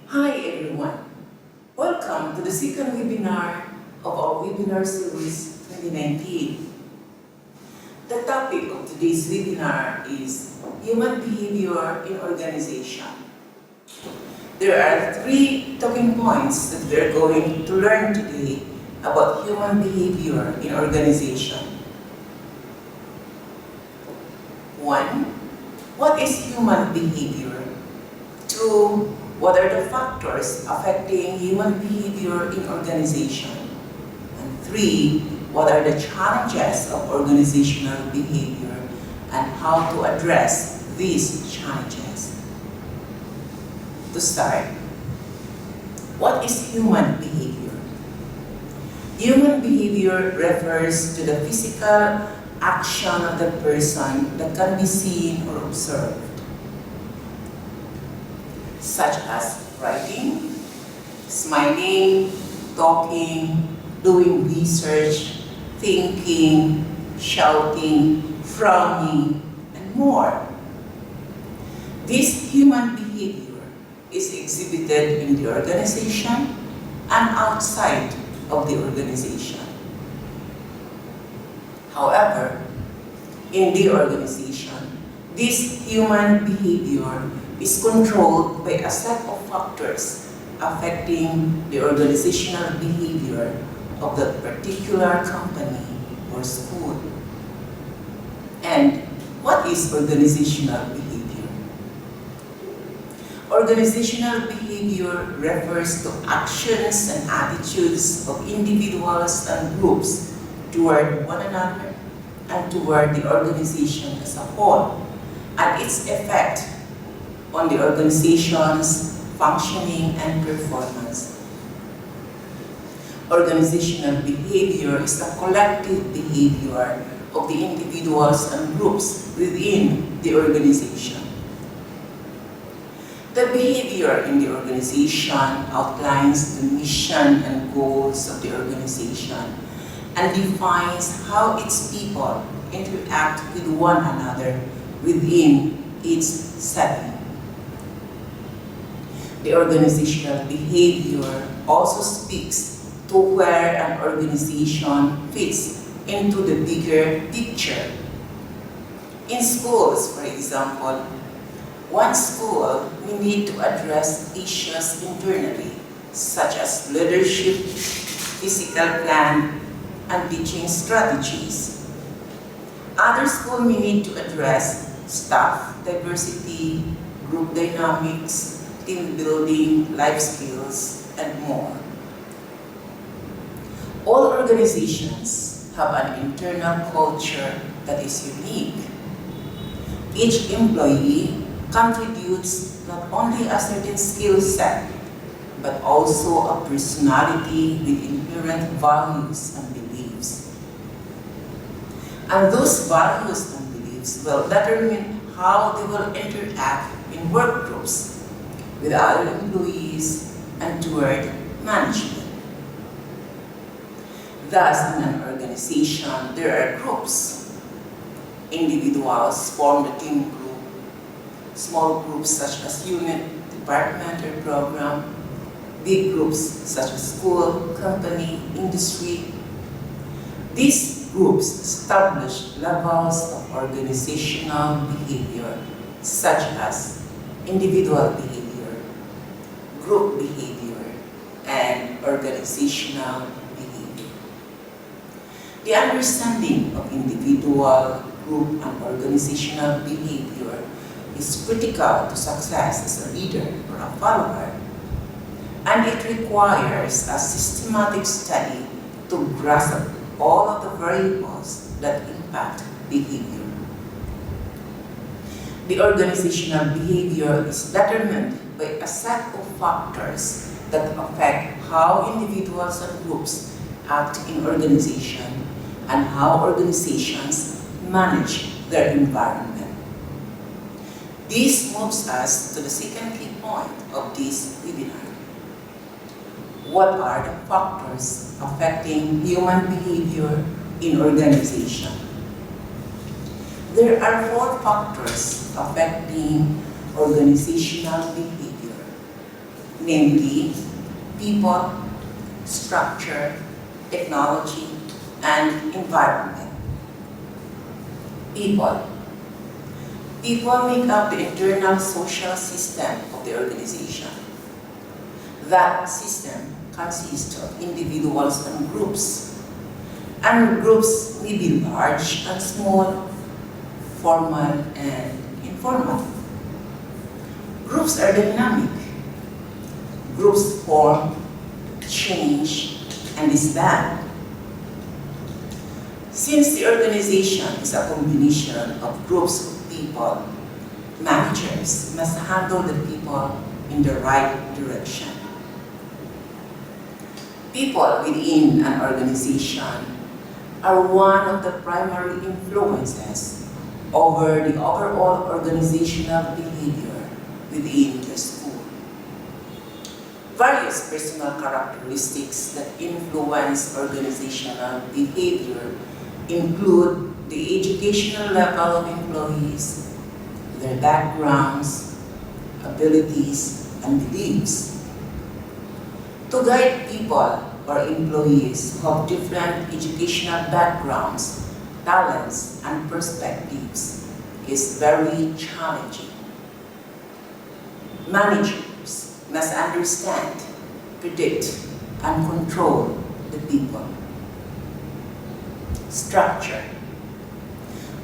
Hi everyone, welcome to the second webinar of our webinar series 2019. The topic of today's webinar is human behavior in organization. There are three talking points that we're going to learn today about human behavior in organization. One, what is human behavior? Two, what are the factors affecting human behavior in organization? And three, what are the challenges of organizational behavior and how to address these challenges? To start, what is human behavior? Human behavior refers to the physical action of the person that can be seen or observed, such as writing, smiling, talking, doing research, thinking, shouting, frowning, and more. This human behavior is exhibited in the organization and outside of the organization. However, in the organization, this human behavior is controlled by a set of factors affecting the organizational behavior of the particular company or school. And what is organizational behavior? Organizational behavior refers to actions and attitudes of individuals and groups toward one another and toward the organization as a whole, and its effect on the organization's functioning and performance. Organizational behavior is the collective behavior of the individuals and groups within the organization. The behavior in the organization outlines the mission and goals of the organization and defines how its people interact with one another within its setting. The organizational behavior also speaks to where an organization fits into the bigger picture. In schools, for example, one school may need to address issues internally, such as leadership, physical plan, and teaching strategies. Other schools may need to address staff diversity, group dynamics, team building, life skills, and more. All organizations have an internal culture that is unique. Each employee contributes not only a certain skill set, but also a personality with inherent values and beliefs. And those values and beliefs will determine how they will interact in work groups, with other employees, and toward management. Thus, in an organization, there are groups. Individuals form the team group, small groups such as unit, department, or program, big groups such as school, company, industry. These groups establish levels of organizational behavior, such as individual behavior, group behavior, and organizational behavior. The understanding of individual, group, and organizational behavior is critical to success as a leader or a follower, and it requires a systematic study to grasp all of the variables that impact behavior. The organizational behavior is determined by a set of factors that affect how individuals and groups act in organization and how organizations manage their environment. This moves us to the second key point of this webinar. What are the factors affecting human behavior in organization? There are 4 factors affecting organizational behavior. namely people, structure, technology, and environment. People. People make up the internal social system of the organization. That system consists of individuals and groups. And groups may be large and small, formal and informal. Groups are dynamic. Groups form, change, and disband. Since the organization is a combination of groups of people, managers must handle the people in the right direction. People within an organization are one of the primary influences over the overall organizational behavior within the school. Various personal characteristics that influence organizational behavior include the educational level of employees, their backgrounds, abilities, and beliefs. To guide people or employees who have different educational backgrounds, talents, and perspectives is very challenging. Managers must understand, predict, and control the people. Structure.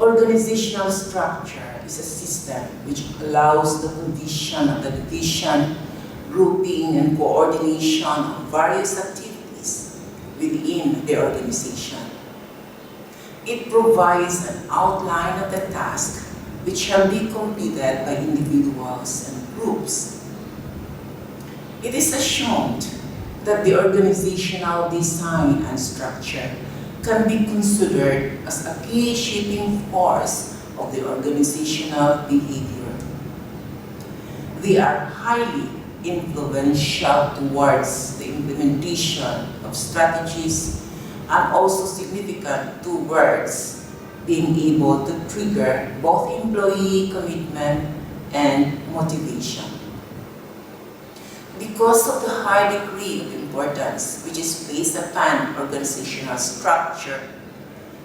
Organizational structure is a system which allows the provision of the division, grouping, and coordination of various activities within the organization. It provides an outline of the task which shall be completed by individuals and groups. It is assumed that the organizational design and structure can be considered as a key shaping force of the organizational behavior. They are highly influential towards the implementation of strategies and also significant towards being able to trigger both employee commitment and motivation. Because of the high degree of importance which is placed upon organizational structure,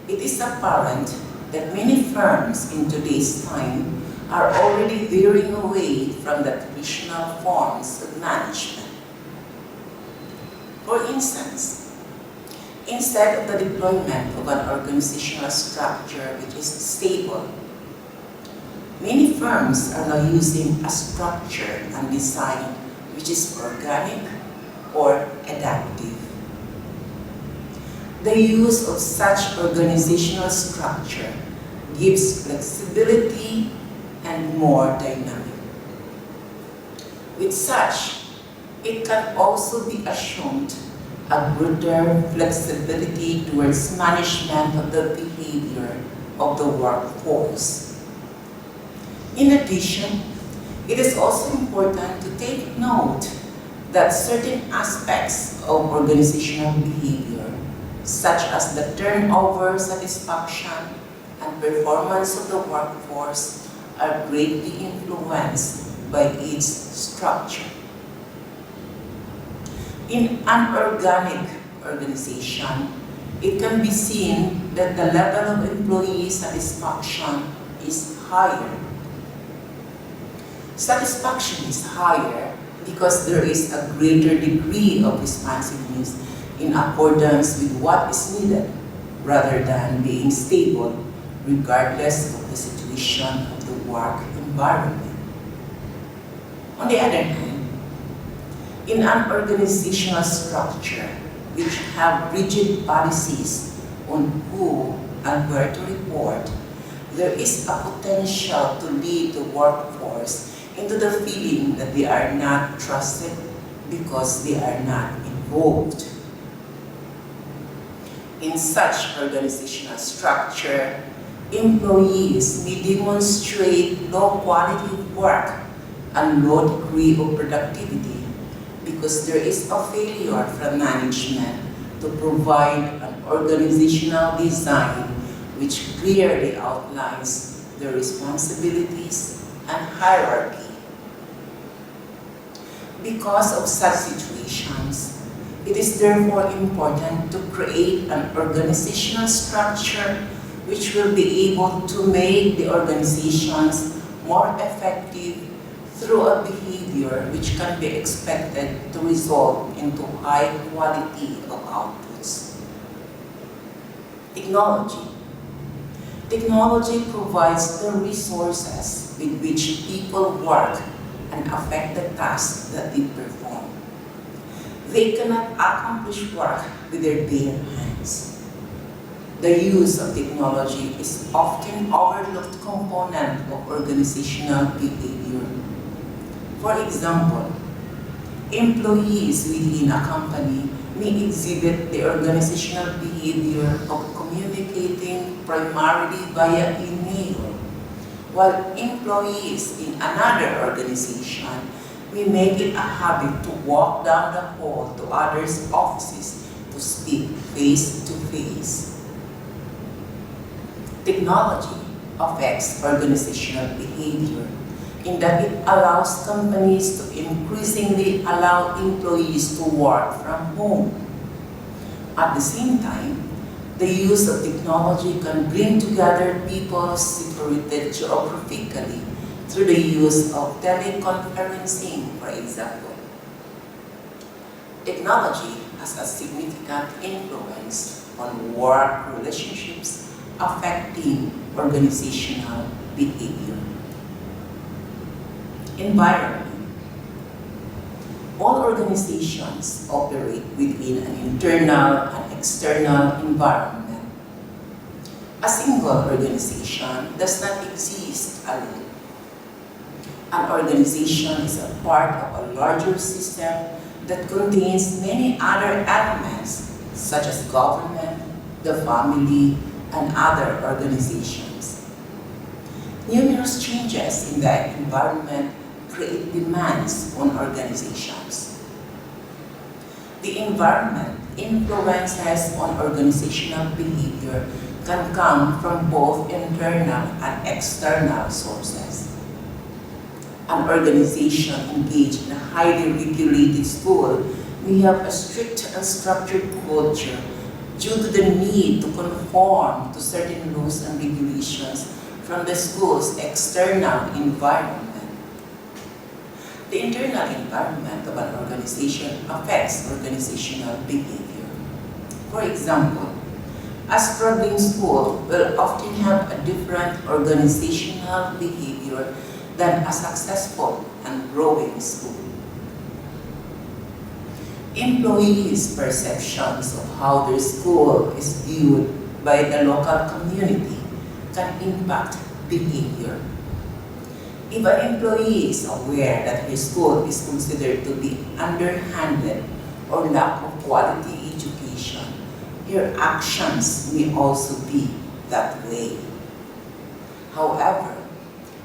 it is apparent that many firms in today's time are already veering away from the traditional forms of management. For instance, instead of the deployment of an organizational structure which is stable, many firms are now using a structure and design which is organic or adaptive. The use of such organizational structure gives flexibility and more dynamic. With such, it can also be assumed a greater flexibility towards management of the behavior of the workforce. In addition, it is also important to take note that certain aspects of organizational behavior, such as the turnover satisfaction and performance of the workforce, are greatly influenced by its structure. In an organic organization, it can be seen that the level of employee satisfaction is higher. Satisfaction is higher because there is a greater degree of responsiveness in accordance with what is needed, rather than being stable regardless of the situation of the work environment. On the other hand, in an organizational structure which have rigid policies on who and where to report, there is a potential to lead the workforce into the feeling that they are not trusted because they are not involved. In such organizational structure, employees may demonstrate low quality of work and low degree of productivity because there is a failure from management to provide an organizational design which clearly outlines the responsibilities and hierarchy. Because of such situations, it is therefore important to create an organizational structure which will be able to make the organizations more effective through a behavior which can be expected to result into high quality of outputs. Technology. Technology provides the resources with which people work and affect the tasks that they perform. They cannot accomplish work with their bare hands. The use of technology is often overlooked component of organizational behavior. For example, employees within a company may exhibit the organizational behavior of communicating primarily via email, while employees in another organization may make it a habit to walk down the hall to others' offices to speak face to face. Technology affects organizational behavior in that it allows companies to increasingly allow employees to work from home. At the same time, the use of technology can bring together people separated geographically through the use of teleconferencing, for example. Technology has a significant influence on work relationships affecting organizational behavior. Environment. All organizations operate within an internal and external environment. A single organization does not exist alone. An organization is a part of a larger system that contains many other elements, such as government, the family, and other organizations. Numerous changes in the environment create demands on organizations. The environment influences on organizational behavior can come from both internal and external sources. An organization engaged in a highly regulated school may have a strict and structured culture due to the need to conform to certain laws and regulations from the school's external environment. The internal environment of an organization affects organizational behavior. For example, a struggling school will often have a different organizational behavior than a successful and growing school. Employees' perceptions of how their school is viewed by the local community can impact behavior. If an employee is aware that his school is considered to be underhanded or lack of quality education, her actions may also be that way. However,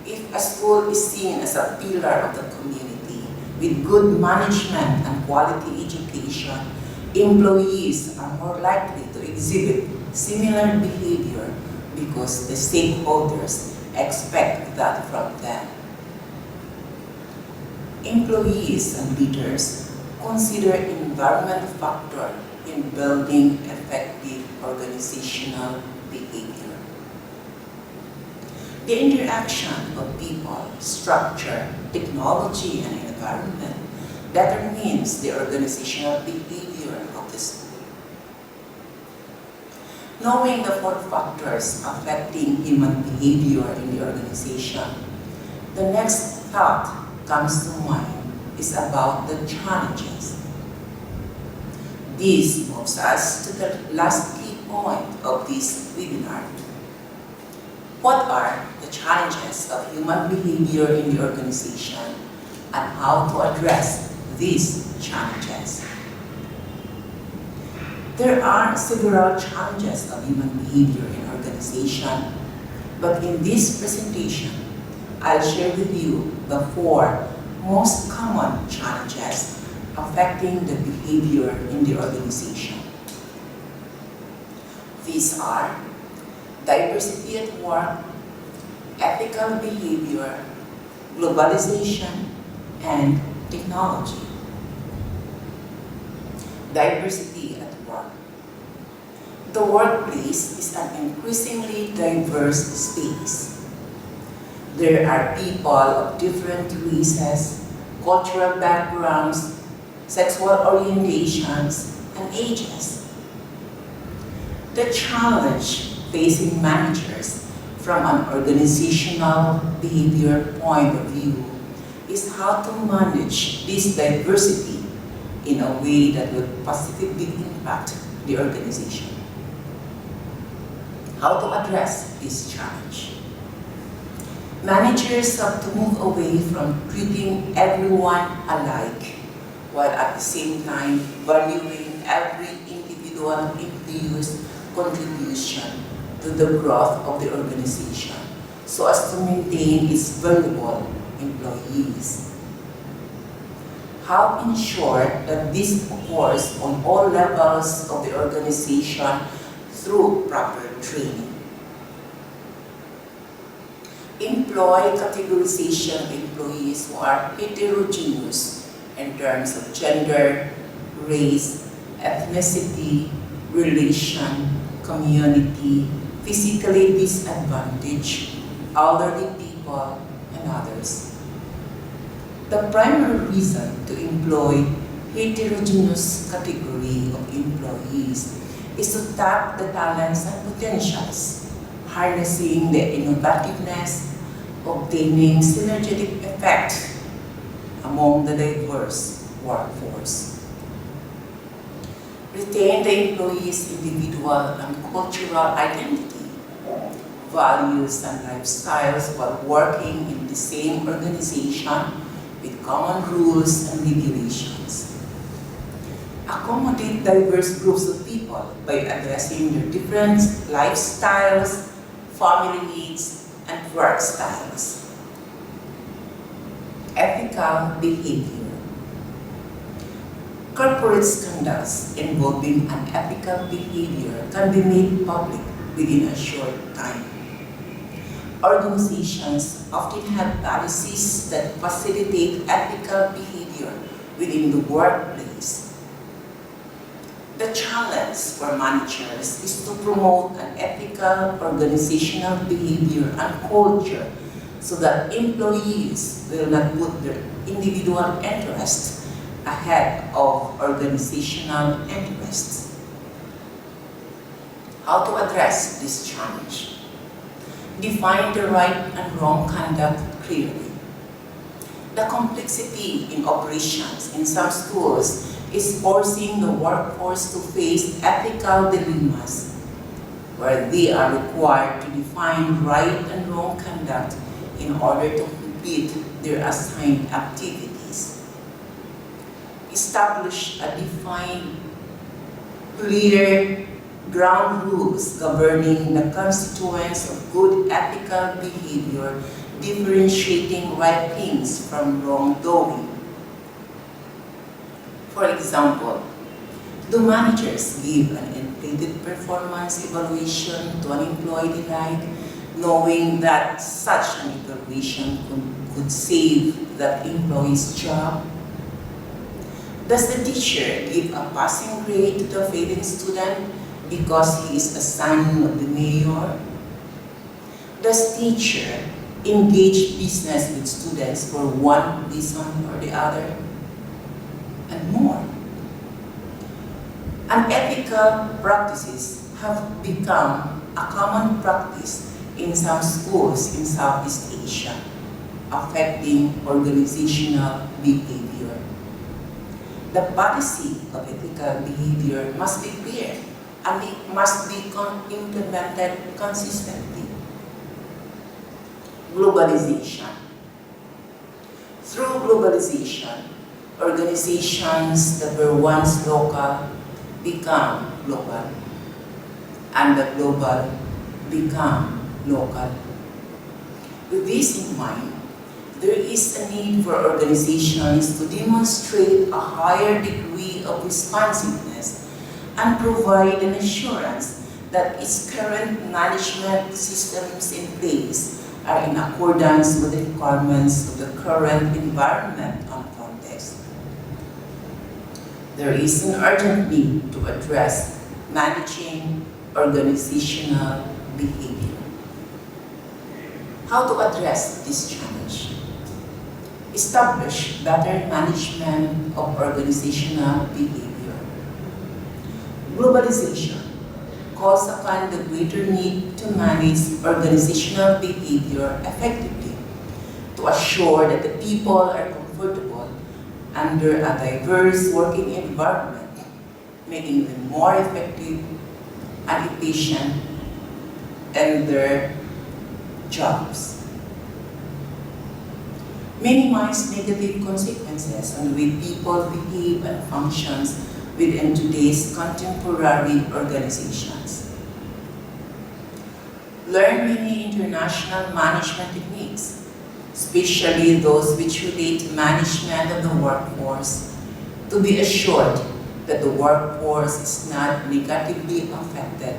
if a school is seen as a pillar of the community with good management and quality education, employees are more likely to exhibit similar behavior because the stakeholders expect that from them. Employees and leaders consider environmental factor in building effective organizational behavior. The interaction of people, structure, technology, and environment determines the organizational behavior of the school. Knowing the 4 factors affecting human behavior in the organization, the next thought comes to mind is about the challenges. This moves us to the last key point of this webinar. What are the challenges of human behavior in the organization and how to address these challenges? There are several challenges of human behavior in organization, but in this presentation, I'll share with you the 4 most common challenges affecting the behavior in the organization. These are diversity at work, ethical behavior, globalization, and technology. Diversity at work. The workplace is an increasingly diverse space. There are people of different races, cultural backgrounds, sexual orientations, and ages. The challenge facing managers from an organizational behavior point of view is how to manage this diversity in a way that will positively impact the organization. How to address this challenge? Managers have to move away from treating everyone alike, while at the same time valuing every individual employee's contribution to the growth of the organization, so as to maintain its valuable employees. How ensure that this occurs on all levels of the organization through proper training. Employ categorization of employees who are heterogeneous in terms of gender, race, ethnicity, religion, community, physically disadvantaged, elderly people, and others. The primary reason to employ heterogeneous category of employees is to tap the talents and potentials, harnessing the innovativeness, obtaining synergetic effect among the diverse workforce. Retain the employee's individual and cultural identity, values and lifestyles while working in the same organization with common rules and regulations. Accommodate diverse groups of people by addressing their different lifestyles, family needs, and work styles. Ethical behavior. Corporate scandals involving unethical behavior can be made public within a short time. Organizations often have policies that facilitate ethical behavior within the workplace. The challenge for managers is to promote an ethical organizational behavior and culture so that employees will not put their individual interests ahead of organizational interests. How to address this challenge? Define the right and wrong conduct clearly. The complexity in operations in some schools is forcing the workforce to face ethical dilemmas, where they are required to define right and wrong conduct in order to complete their assigned activities. Establish a defined, clear ground rules governing the constituents of good ethical behavior, differentiating right things from wrongdoing. For example, do managers give an inflated performance evaluation to an employee alike, knowing that such an evaluation could save that employee's job? Does the teacher give a passing grade to the failing student because he is a son of the mayor? Does teacher engage business with students for one reason or the other? And more. Unethical practices have become a common practice in some schools in Southeast Asia, affecting organizational behavior. The policy of ethical behavior must be clear and it must be implemented consistently. Globalization. Through globalization, organizations that were once local become global, and the global become local. With this in mind, there is a need for organizations to demonstrate a higher degree of responsiveness and provide an assurance that its current management systems in place are in accordance with the requirements of the current environment and context. there is an urgent need to address managing organizational behavior. How to address this challenge? Establish better management of organizational behavior. Globalization calls upon the greater need to manage organizational behavior effectively to assure that the people are comfortable under a diverse working environment, making them more effective and efficient in their jobs. Minimize negative consequences on the way people behave and functions within today's contemporary organizations. Learn many international management techniques, especially those which relate to management of the workforce, to be assured that the workforce is not negatively affected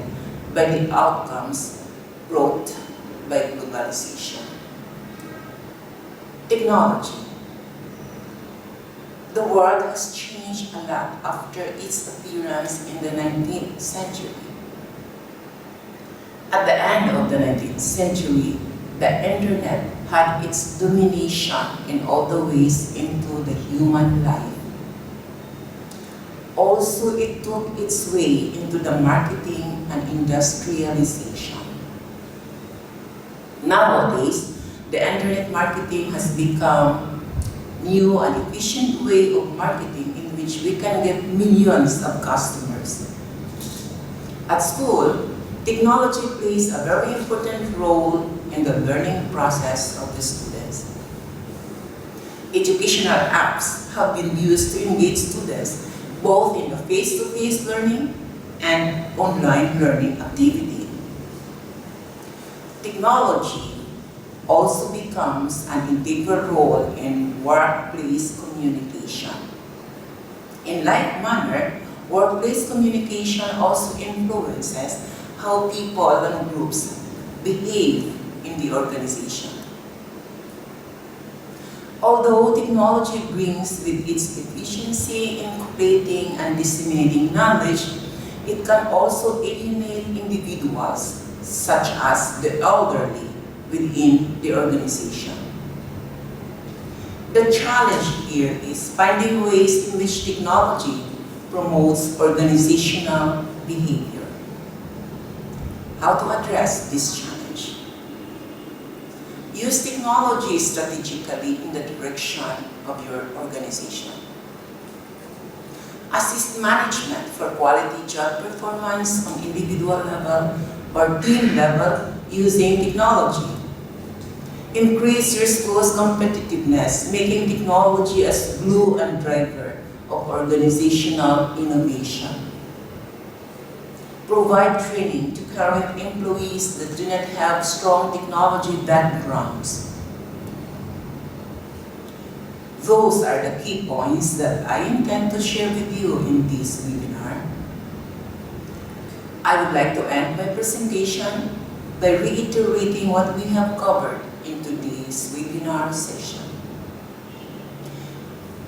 by the outcomes brought by globalization. Technology. The world has changed a lot after its appearance in the 19th century. At the end of the 19th century, the internet had its domination in all the ways into the human life. Also, it took its way into the marketing and industrialization. Nowadays, the internet marketing has become new and efficient way of marketing in which we can get millions of customers. At school, technology plays a very important role in the learning process of the students. Educational apps have been used to engage students both in the face-to-face learning and online learning activity. Technology also becomes an integral role in workplace communication. In like manner, workplace communication also influences how people and groups behave in the organization. Although technology brings with its efficiency in creating and disseminating knowledge, it can also alienate individuals, such as the elderly, within the organization. The challenge here is finding ways in which technology promotes organizational behavior. How to address this challenge? Use technology strategically in the direction of your organization. Assist management for quality job performance on individual level or team level using technology. Increase your school's competitiveness, making technology as glue and driver of organizational innovation. Provide training to current employees that do not have strong technology backgrounds. Those are the key points that I intend to share with you in this webinar. I would like to end my presentation by reiterating what we have covered in today's webinar session.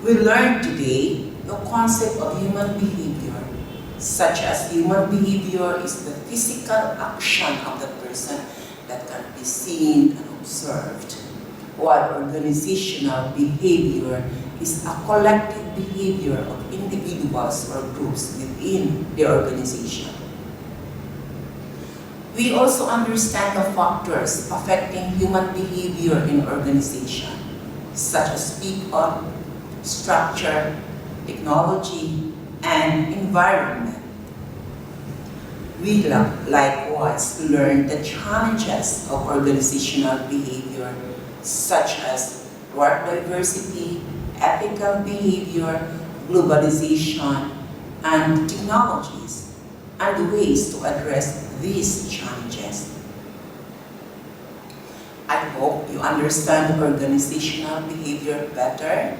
We learned today the concept of human behavior, such as human behavior is the physical action of the person that can be seen and observed, while organizational behavior is a collective behavior of individuals or groups within the organization. We also understand the factors affecting human behavior in organization, such as people, structure, technology, and environment. We likewise learn the challenges of organizational behavior, such as work diversity, ethical behavior, globalization, and technologies, and ways to address these challenges. I hope you understand organizational behavior better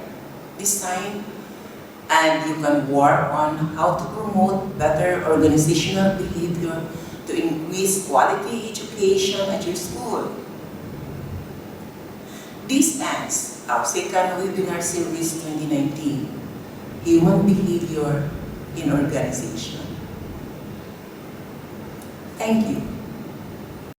this time, and you can work on how to promote better organizational behavior to increase quality education at your school. This ends our second webinar series 2019. human behavior in organization. Thank you.